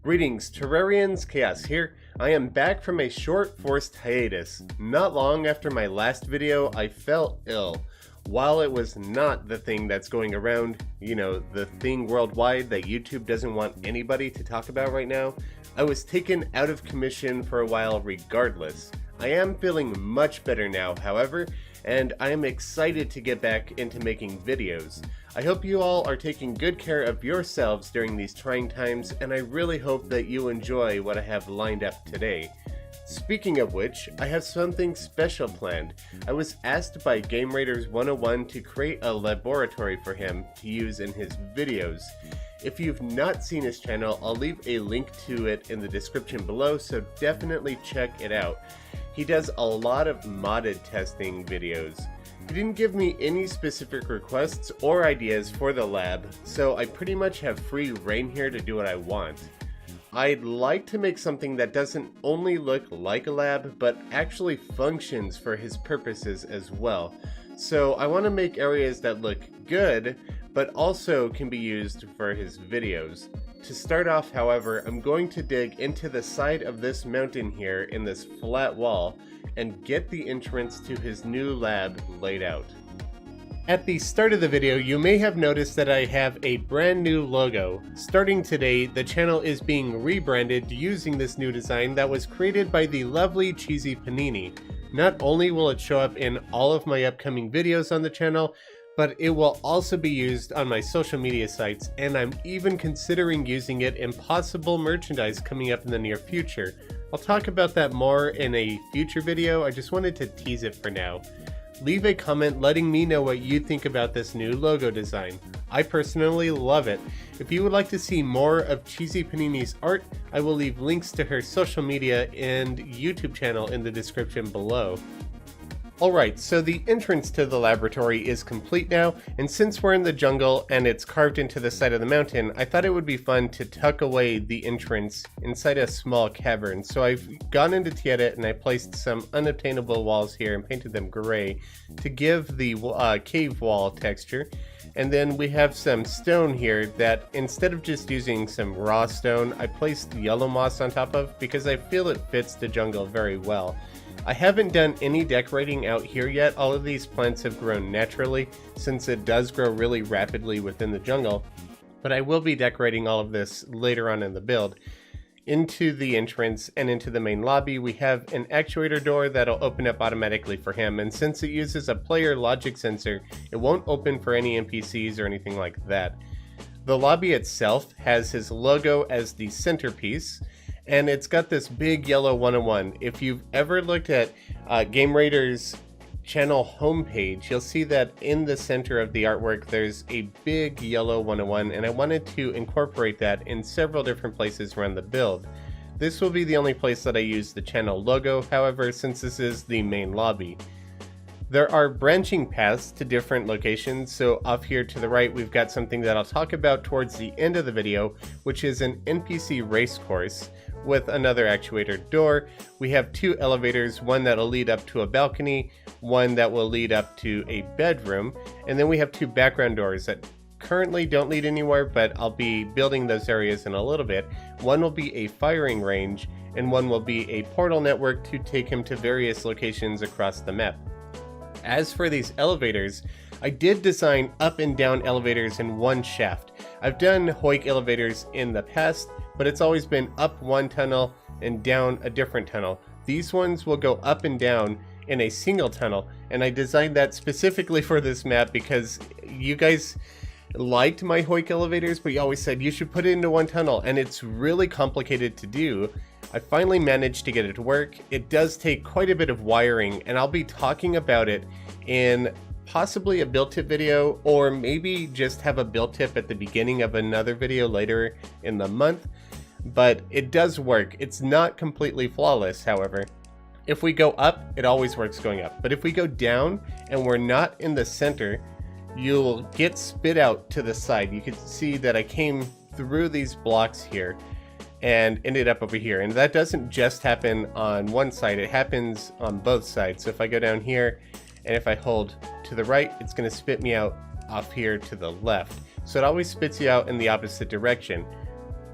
Greetings, Terrarians, Khaios here. I am back from a short forced hiatus. Not long after my last video, I fell ill. While it was not the thing that's going around, the thing worldwide that YouTube doesn't want anybody to talk about right now, I was taken out of commission for a while regardless. I am feeling much better now, however, and I am excited to get back into making videos. I hope you all are taking good care of yourselves during these trying times, and I really hope that you enjoy what I have lined up today. Speaking of which, I have something special planned. I was asked by Gameraiders101 to create a laboratory for him to use in his videos. If you've not seen his channel, I'll leave a link to it in the description below, so definitely check it out. He does a lot of modded testing videos. He didn't give me any specific requests or ideas for the lab, so I pretty much have free reign here to do what I want. I'd like to make something that doesn't only look like a lab, but actually functions for his purposes as well. So I want to make areas that look good, but also can be used for his videos. To start off, however, I'm going to dig into the side of this mountain here in this flat wall and get the entrance to his new lab laid out. At the start of the video, you may have noticed that I have a brand new logo. Starting today, the channel is being rebranded using this new design that was created by the lovely CheesyPaninie. Not only will it show up in all of my upcoming videos on the channel, but it will also be used on my social media sites, and I'm even considering using it in possible merchandise coming up in the near future. I'll talk about that more in a future video. I just wanted to tease it for now. Leave a comment letting me know what you think about this new logo design. I personally love it. If you would like to see more of CheesyPaninie's art, I will leave links to her social media and YouTube channel in the description below. Alright, so the entrance to the laboratory is complete now, and since we're in the jungle and it's carved into the side of the mountain, I thought it would be fun to tuck away the entrance inside a small cavern. So I've gone into T-Edit and I placed some unobtainable walls here and painted them gray to give the cave wall texture. And then we have some stone here that instead of just using some raw stone, I placed yellow moss on top of because I feel it fits the jungle very well. I haven't done any decorating out here yet. All of these plants have grown naturally since it does grow really rapidly within the jungle, but I will be decorating all of this later on in the build. Into the entrance and into the main lobby, we have an actuator door that'll open up automatically for him, and since it uses a player logic sensor, it won't open for any NPCs or anything like that. The lobby itself has his logo as the centerpiece, and it's got this big yellow 101. If you've ever looked at Gameraiders' channel homepage, you'll see that in the center of the artwork there's a big yellow 101, and I wanted to incorporate that in several different places around the build. This will be the only place that I use the channel logo, however, since this is the main lobby. There are branching paths to different locations, so off here to the right we've got something that I'll talk about towards the end of the video, which is an NPC racecourse with another actuator door. We have two elevators, one that'll lead up to a balcony, one that will lead up to a bedroom, and then we have two background doors that currently don't lead anywhere, but I'll be building those areas in a little bit. One will be a firing range, and one will be a portal network to take him to various locations across the map. As for these elevators, I did design up and down elevators in one shaft. I've done Hoik elevators in the past, but it's always been up one tunnel and down a different tunnel. These ones will go up and down in a single tunnel, and I designed that specifically for this map because you guys liked my Hoik elevators, but you always said you should put it into one tunnel, and it's really complicated to do. I finally managed to get it to work. It does take quite a bit of wiring, and I'll be talking about it in possibly a build tip video, or maybe just have a build tip at the beginning of another video later in the month. But it does work. It's not completely flawless, however. If we go up, it always works going up. But if we go down and we're not in the center, you'll get spit out to the side. You can see that I came through these blocks here and ended up over here. And that doesn't just happen on one side, it happens on both sides. So if I go down here and if I hold to the right, it's going to spit me out off here to the left. So it always spits you out in the opposite direction.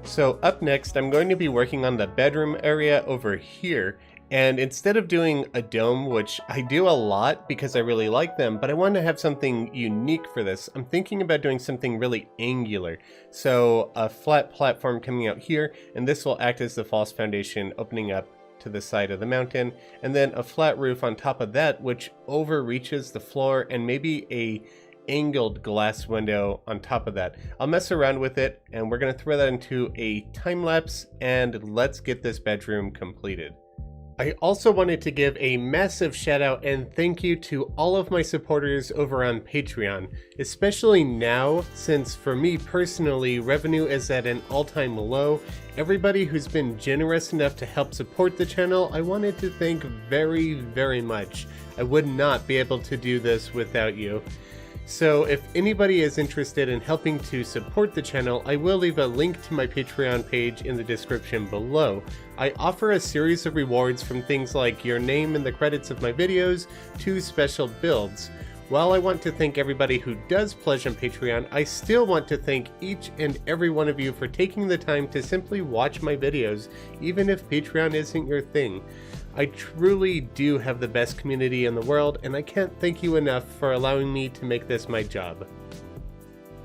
So up next, I'm going to be working on the bedroom area over here. And instead of doing a dome, which I do a lot because I really like them, but I want to have something unique for this, I'm thinking about doing something really angular. So a flat platform coming out here, and this will act as the false foundation opening up to the side of the mountain, and then a flat roof on top of that, which overreaches the floor, and maybe a angled glass window on top of that. I'll mess around with it, and we're going to throw that into a time lapse, and let's get this bedroom completed. I also wanted to give a massive shout out and thank you to all of my supporters over on Patreon, especially now since for me personally revenue is at an all-time low. Everybody who's been generous enough to help support the channel, I wanted to thank very much. I would not be able to do this without you. So if anybody is interested in helping to support the channel, I will leave a link to my Patreon page in the description below. I offer a series of rewards from things like your name in the credits of my videos to special builds. While I want to thank everybody who does pledge on Patreon, I still want to thank each and every one of you for taking the time to simply watch my videos, even if Patreon isn't your thing. I truly do have the best community in the world, and I can't thank you enough for allowing me to make this my job.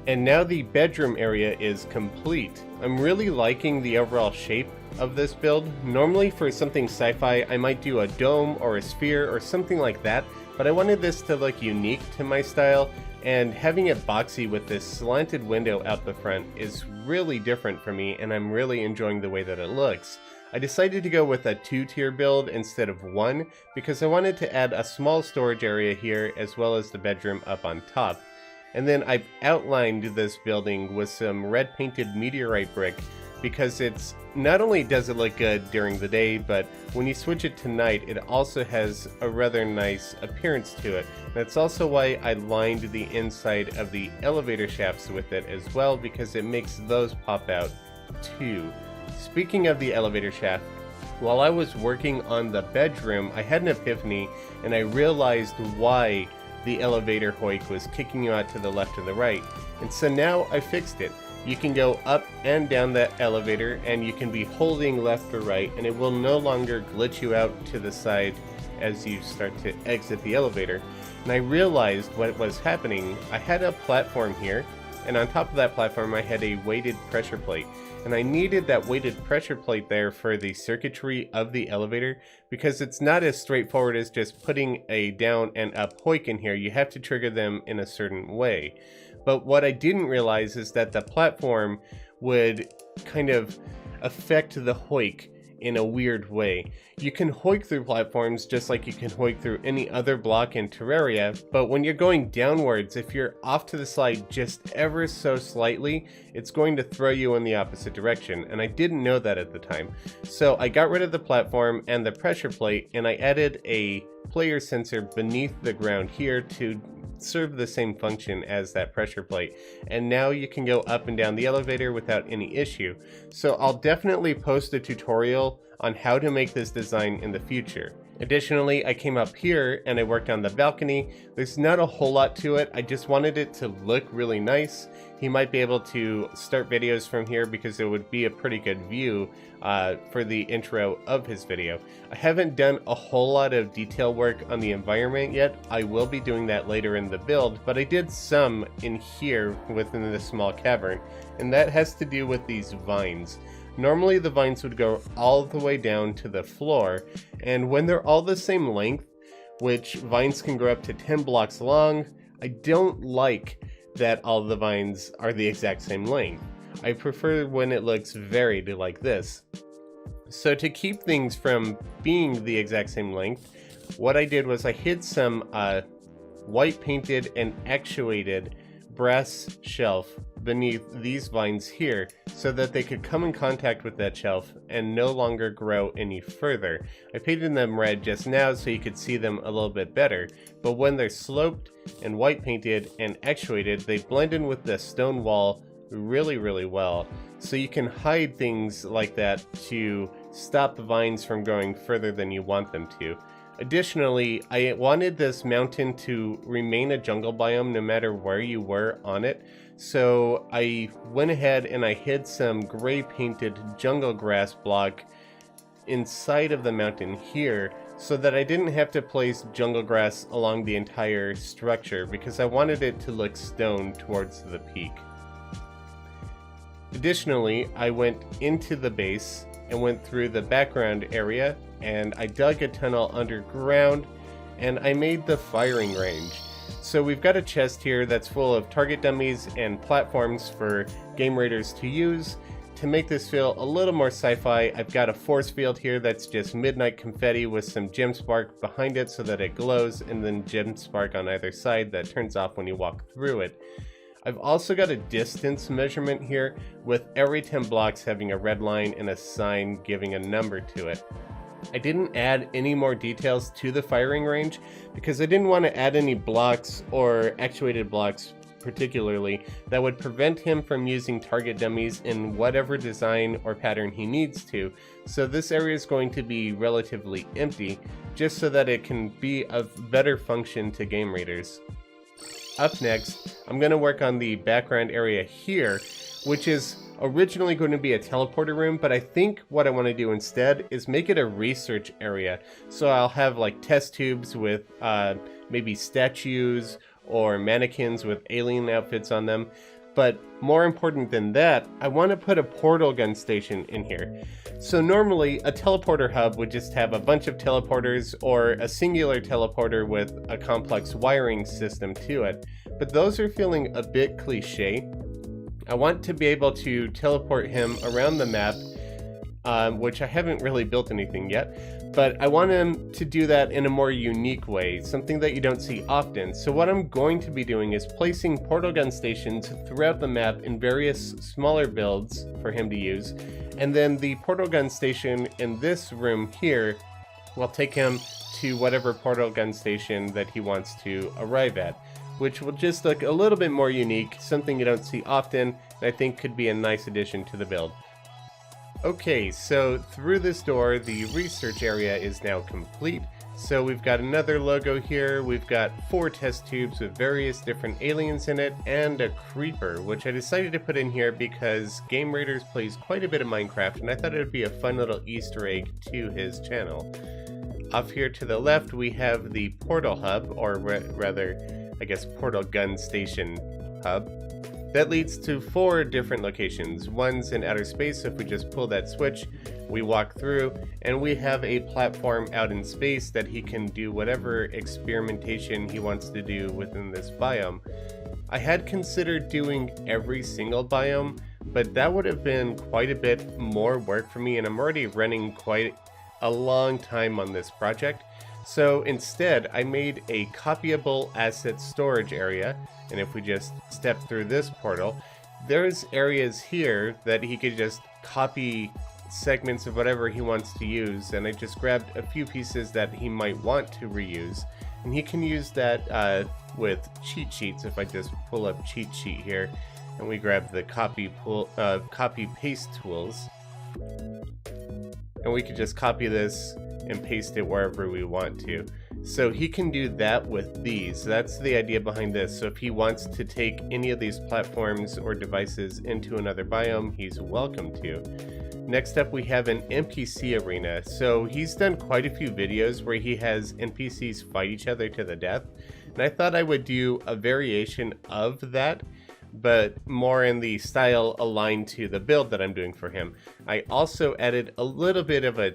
And now the bedroom area is complete. I'm really liking the overall shape of this build. Normally for something sci-fi, I might do a dome or a sphere or something like that, but I wanted this to look unique to my style, and having it boxy with this slanted window out the front is really different for me, and I'm really enjoying the way that it looks. I decided to go with a 2-tier build instead of 1 because I wanted to add a small storage area here as well as the bedroom up on top. And then I've outlined this building with some red painted meteorite brick because it's not only does it look good during the day, but when you switch it to night, it also has a rather nice appearance to it. That's also why I lined the inside of the elevator shafts with it as well, because it makes those pop out too. Speaking of the elevator shaft, while I was working on the bedroom, I had an epiphany and I realized why the elevator hoik was kicking you out to the left and the right. And so now I fixed it. You can go up and down that elevator and you can be holding left or right, and it will no longer glitch you out to the side as you start to exit the elevator. And I realized what was happening. I had a platform here, and on top of that platform I had a weighted pressure plate. And I needed that weighted pressure plate there for the circuitry of the elevator, because it's not as straightforward as just putting a down and up hoik in here. You have to trigger them in a certain way. But what I didn't realize is that the platform would kind of affect the hoik in a weird way. You can hoik through platforms just like you can hoik through any other block in Terraria, but when you're going downwards, if you're off to the side just ever so slightly, it's going to throw you in the opposite direction, and I didn't know that at the time. So I got rid of the platform and the pressure plate, and I added a player sensor beneath the ground here to serve the same function as that pressure plate, and now you can go up and down the elevator without any issue. So I'll definitely post a tutorial on how to make this design in the future. Additionally, I came up here and I worked on the balcony. There's not a whole lot to it. I just wanted it to look really nice. He might be able to start videos from here because it would be a pretty good view for the intro of his video. I haven't done a whole lot of detail work on the environment yet. I will be doing that later in the build, but I did some in here within this small cavern, and that has to do with these vines. Normally the vines would go all the way down to the floor, and when they're all the same length, which vines can grow up to 10 blocks long, I don't like that all the vines are the exact same length. I prefer when it looks varied like this. So to keep things from being the exact same length, what I did was I hid some white painted and actuated brass shelf beneath these vines here so that they could come in contact with that shelf and no longer grow any further. I painted them red just now so you could see them a little bit better, but when they're sloped and white painted and actuated, they blend in with the stone wall really well. So you can hide things like that to stop the vines from going further than you want them to. Additionally, I wanted this mountain to remain a jungle biome no matter where you were on it. So I went ahead and I hid some gray painted jungle grass block inside of the mountain here so that I didn't have to place jungle grass along the entire structure because I wanted it to look stone towards the peak. Additionally, I went into the base and went through the background area and I dug a tunnel underground and I made the firing range. So we've got a chest here that's full of target dummies and platforms for game raiders to use. To make this feel a little more sci-fi, I've got a force field here that's just midnight confetti with some gem spark behind it so that it glows, and then gem spark on either side that turns off when you walk through it. I've also got a distance measurement here with every 10 blocks having a red line and a sign giving a number to it. I didn't add any more details to the firing range because I didn't want to add any blocks or actuated blocks particularly that would prevent him from using target dummies in whatever design or pattern he needs to. So this area is going to be relatively empty just so that it can be of better function to game raiders. Up next, I'm going to work on the background area here, which is originally going to be a teleporter room, but I think what I want to do instead is make it a research area. So I'll have like test tubes with maybe statues or mannequins with alien outfits on them. But more important than that, I want to put a portal gun station in here. So normally a teleporter hub would just have a bunch of teleporters or a singular teleporter with a complex wiring system to it, but those are feeling a bit cliche. I want to be able to teleport him around the map, which I haven't really built anything yet, but I want him to do that in a more unique way, something that you don't see often. So what I'm going to be doing is placing portal gun stations throughout the map in various smaller builds for him to use, and then the portal gun station in this room here will take him to whatever portal gun station that he wants to arrive at, which will just look a little bit more unique, something you don't see often, and I think could be a nice addition to the build. Okay, so through this door, the research area is now complete. So we've got another logo here, we've got 4 test tubes with various different aliens in it, and a creeper, which I decided to put in here because Game Raiders plays quite a bit of Minecraft, and I thought it would be a fun little Easter egg to his channel. Off here to the left, we have the portal hub, or rather, I guess portal gun station hub. That leads to 4 different locations. One's in outer space, so if we just pull that switch, we walk through, and we have a platform out in space that he can do whatever experimentation he wants to do within this biome. I had considered doing every single biome, but that would have been quite a bit more work for me, and I'm already running quite a long time on this project. So instead, I made a copyable asset storage area, and if we just step through this portal, there's areas here that he could just copy segments of whatever he wants to use, and I just grabbed a few pieces that he might want to reuse, and he can use that with cheat sheets. If I just pull up cheat sheet here, and we grab the copy paste tools, and we could just copy this and paste it wherever we want to. So he can do that with these. That's the idea behind this. So if he wants to take any of these platforms or devices into another biome, he's welcome to. Next up, we have an NPC arena. So he's done quite a few videos where he has NPCs fight each other to the death, and I thought I would do a variation of that, but more in the style aligned to the build that I'm doing for him. I also added a little bit of a,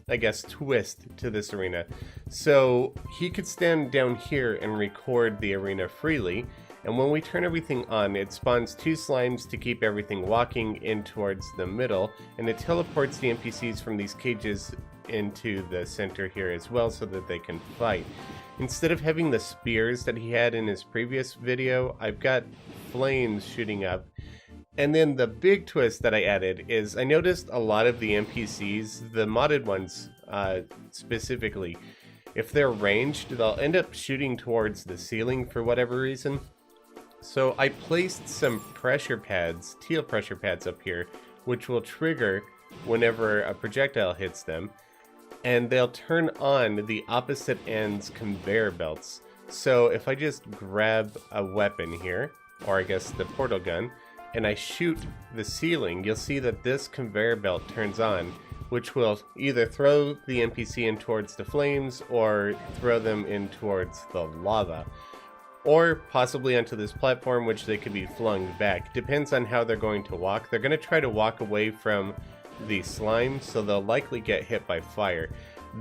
I guess, twist to this arena. So he could stand down here and record the arena freely, and when we turn everything on, it spawns 2 slimes to keep everything walking in towards the middle, and it teleports the NPCs from these cages into the center here as well so that they can fight. Instead of having the spears that he had in his previous video, I've got flames shooting up. And then the big twist that I added is I noticed a lot of the NPCs, the modded ones specifically, if they're ranged, they'll end up shooting towards the ceiling for whatever reason. So I placed some pressure pads, teal pressure pads up here, which will trigger whenever a projectile hits them. and they'll turn on the opposite ends conveyor belts. So if I just grab a weapon here, or I guess the portal gun, and I shoot the ceiling, you'll see that this conveyor belt turns on, which will either throw the NPC in towards the flames or throw them in towards the lava. Or possibly onto this platform, which they could be flung back. Depends on how they're going to walk. They're going to try to walk away from the slime, so they'll likely get hit by fire.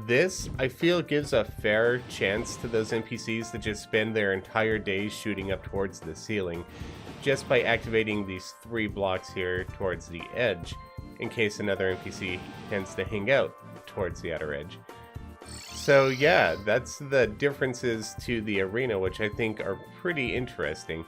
This, I feel, gives a fair chance to those NPCs to just spend their entire days shooting up towards the ceiling, just by activating these 3 blocks here towards the edge, in case another NPC tends to hang out towards the outer edge. So yeah, that's the differences to the arena, which I think are pretty interesting.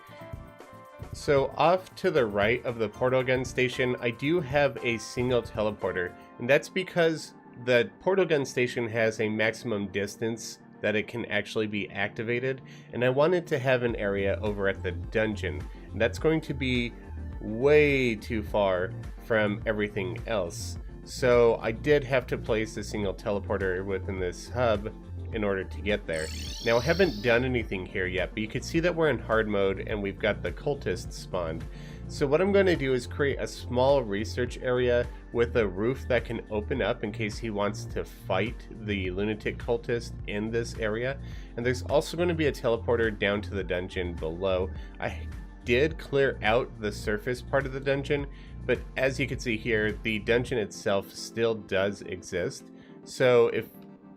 So off to the right of the portal gun station, I do have a single teleporter, and that's because the portal gun station has a maximum distance that it can actually be activated, and I wanted to have an area over at the dungeon. And that's going to be way too far from everything else. So I did have to place a single teleporter within this hub in order to get there. Now, I haven't done anything here yet, but you can see that we're in hard mode and we've got the cultist spawned. So what I'm going to do is create a small research area with a roof that can open up in case he wants to fight the lunatic cultist in this area. And there's also going to be a teleporter down to the dungeon below. I did clear out the surface part of the dungeon, but as you can see here, the dungeon itself still does exist. So if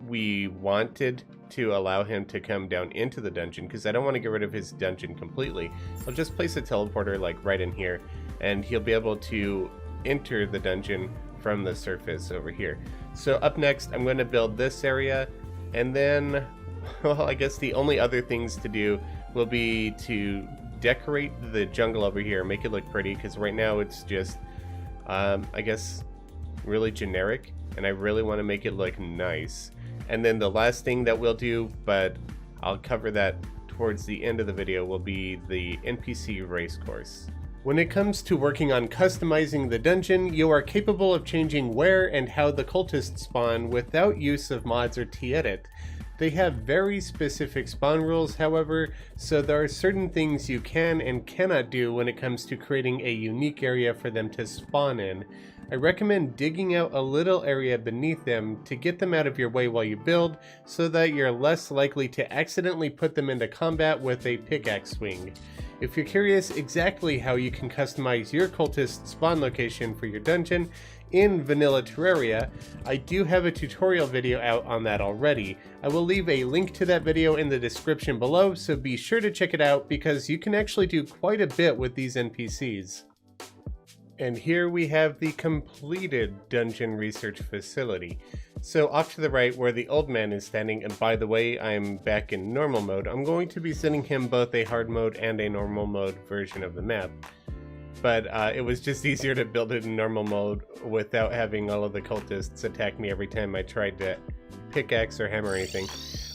we wanted to allow him to come down into the dungeon, because I don't want to get rid of his dungeon completely, I'll just place a teleporter like right in here, and he'll be able to enter the dungeon from the surface over here. So up next, I'm going to build this area, and then, well, I guess the only other things to do will be to decorate the jungle over here, make it look pretty, because right now it's just, I guess, really generic, and I really want to make it look nice. And then the last thing that we'll do, but I'll cover that towards the end of the video, will be the NPC Racecourse. When it comes to working on customizing the dungeon, you are capable of changing where and how the cultists spawn without use of mods or t-edit. They have very specific spawn rules, however, so there are certain things you can and cannot do when it comes to creating a unique area for them to spawn in. I recommend digging out a little area beneath them to get them out of your way while you build, so that you're less likely to accidentally put them into combat with a pickaxe swing. If you're curious exactly how you can customize your cultist spawn location for your dungeon in vanilla Terraria, I do have a tutorial video out on that already. I will leave a link to that video in the description below, so be sure to check it out because you can actually do quite a bit with these NPCs. And here we have the completed dungeon research facility. So off to the right where the old man is standing, and by the way, I'm back in normal mode, I'm going to be sending him both a hard mode and a normal mode version of the map. But it was just easier to build it in normal mode without having all of the cultists attack me every time I tried to pickaxe or hammer anything.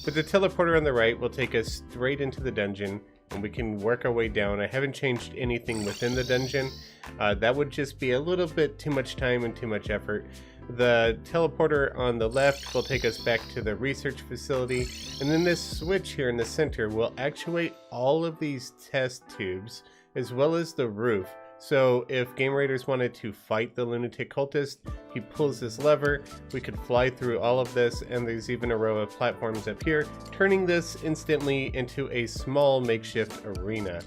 But the teleporter on the right will take us straight into the dungeon, and we can work our way down. I haven't changed anything within the dungeon. That would just be a little bit too much time and too much effort. The teleporter on the left will take us back to the research facility, and then this switch here in the center will actuate all of these test tubes as well as the roof. So if Gameraiders wanted to fight the lunatic cultist, he pulls this lever, we could fly through all of this, and there's even a row of platforms up here, turning this instantly into a small makeshift arena.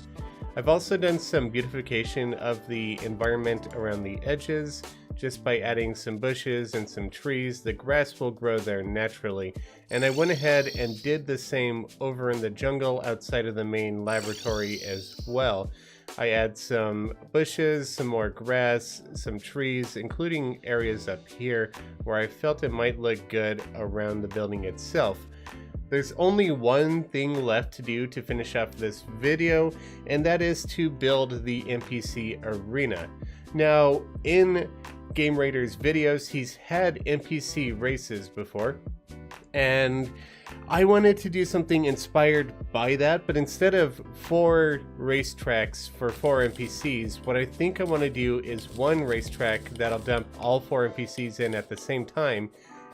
I've also done some beautification of the environment around the edges. Just by adding some bushes and some trees, the grass will grow there naturally. And I went ahead and did the same over in the jungle outside of the main laboratory as well. I add some bushes, some more grass, some trees, including areas up here where I felt it might look good around the building itself. There's only one thing left to do to finish off this video, and that is to build the NPC arena. Now, in Gameraiders videos, he's had NPC races before, and I wanted to do something inspired by that, but instead of 4 racetracks for 4 NPCs, what I think I want to do is one racetrack that'll dump all 4 NPCs in at the same time,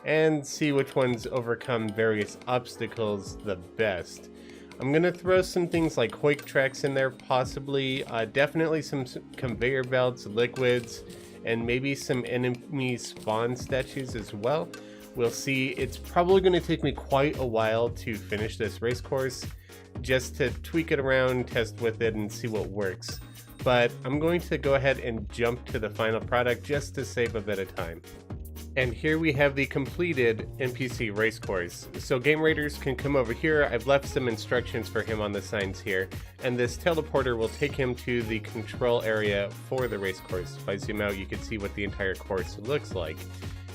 and see which ones overcome various obstacles the best. I'm gonna throw some things like hoik tracks in there, possibly, definitely some conveyor belts, liquids, and maybe some enemy spawn statues as well. We'll see. It's probably going to take me quite a while to finish this race course, just to tweak it around, test with it, and see what works. But I'm going to go ahead and jump to the final product just to save a bit of time. And here we have the completed NPC race course. So Gameraiders can come over here. I've left some instructions for him on the signs here, and this teleporter will take him to the control area for the race course. If I zoom out, you can see what the entire course looks like.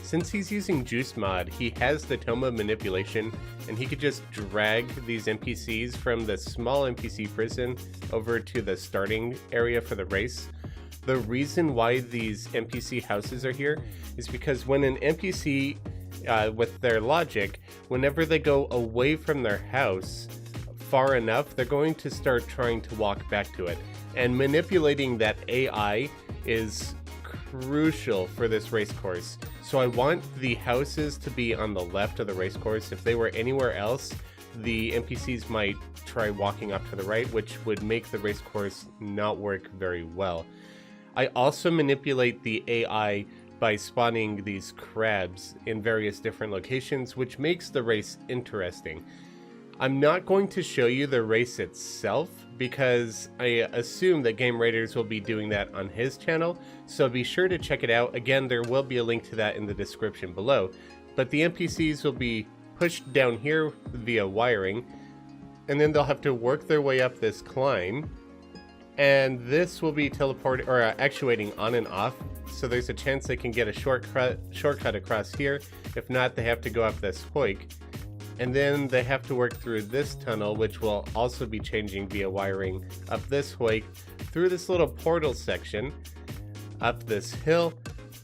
Since he's using Joost Mod, he has the tome of manipulation, and he could just drag these NPCs from the small NPC prison over to the starting area for the race. The reason why these NPC houses are here is because when an NPC, with their logic, whenever they go away from their house far enough, they're going to start trying to walk back to it. And manipulating that AI is crucial for this race course. So I want the houses to be on the left of the race course. If they were anywhere else, the NPCs might try walking up to the right, which would make the race course not work very well. I also manipulate the AI by spawning these crabs in various different locations, which makes the race interesting. I'm not going to show you the race itself because I assume that Gameraiders will be doing that on his channel, so be sure to check it out. Again, there will be a link to that in the description below, but the NPCs will be pushed down here via wiring, and then they'll have to work their way up this climb, and this will be teleporting or actuating on and off, so there's a chance they can get a shortcut across here. If not, they have to go up this hoik. And then they have to work through this tunnel, which will also be changing via wiring, up this hoik, through this little portal section, up this hill,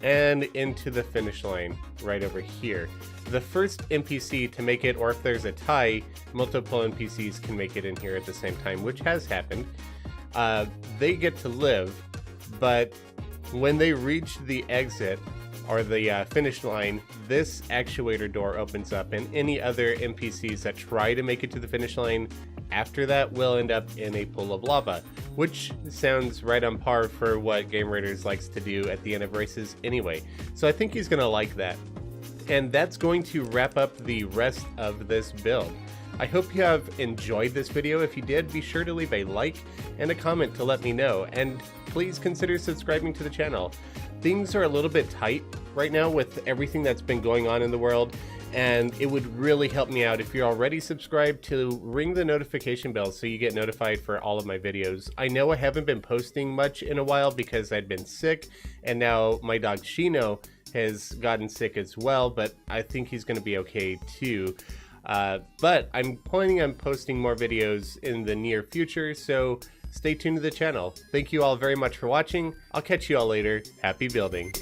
and into the finish line right over here. The first NPC to make it, or if there's a tie, multiple NPCs can make it in here at the same time, which has happened. They get to live, but when they reach the exit, or the finish line, this actuator door opens up, and any other NPCs that try to make it to the finish line after that will end up in a pool of lava, which sounds right on par for what Gameraiders likes to do at the end of races anyway. So I think he's gonna like that. And that's going to wrap up the rest of this build. I hope you have enjoyed this video. If you did, be sure to leave a like and a comment to let me know, and please consider subscribing to the channel. Things are a little bit tight right now with everything that's been going on in the world, and it would really help me out if you're already subscribed to ring the notification bell so you get notified for all of my videos. I know I haven't been posting much in a while because I'd been sick, and now my dog Shino has gotten sick as well, but I think he's going to be okay too. But I'm planning on posting more videos in the near future, so stay tuned to the channel. Thank you all very much for watching. I'll catch you all later. Happy building.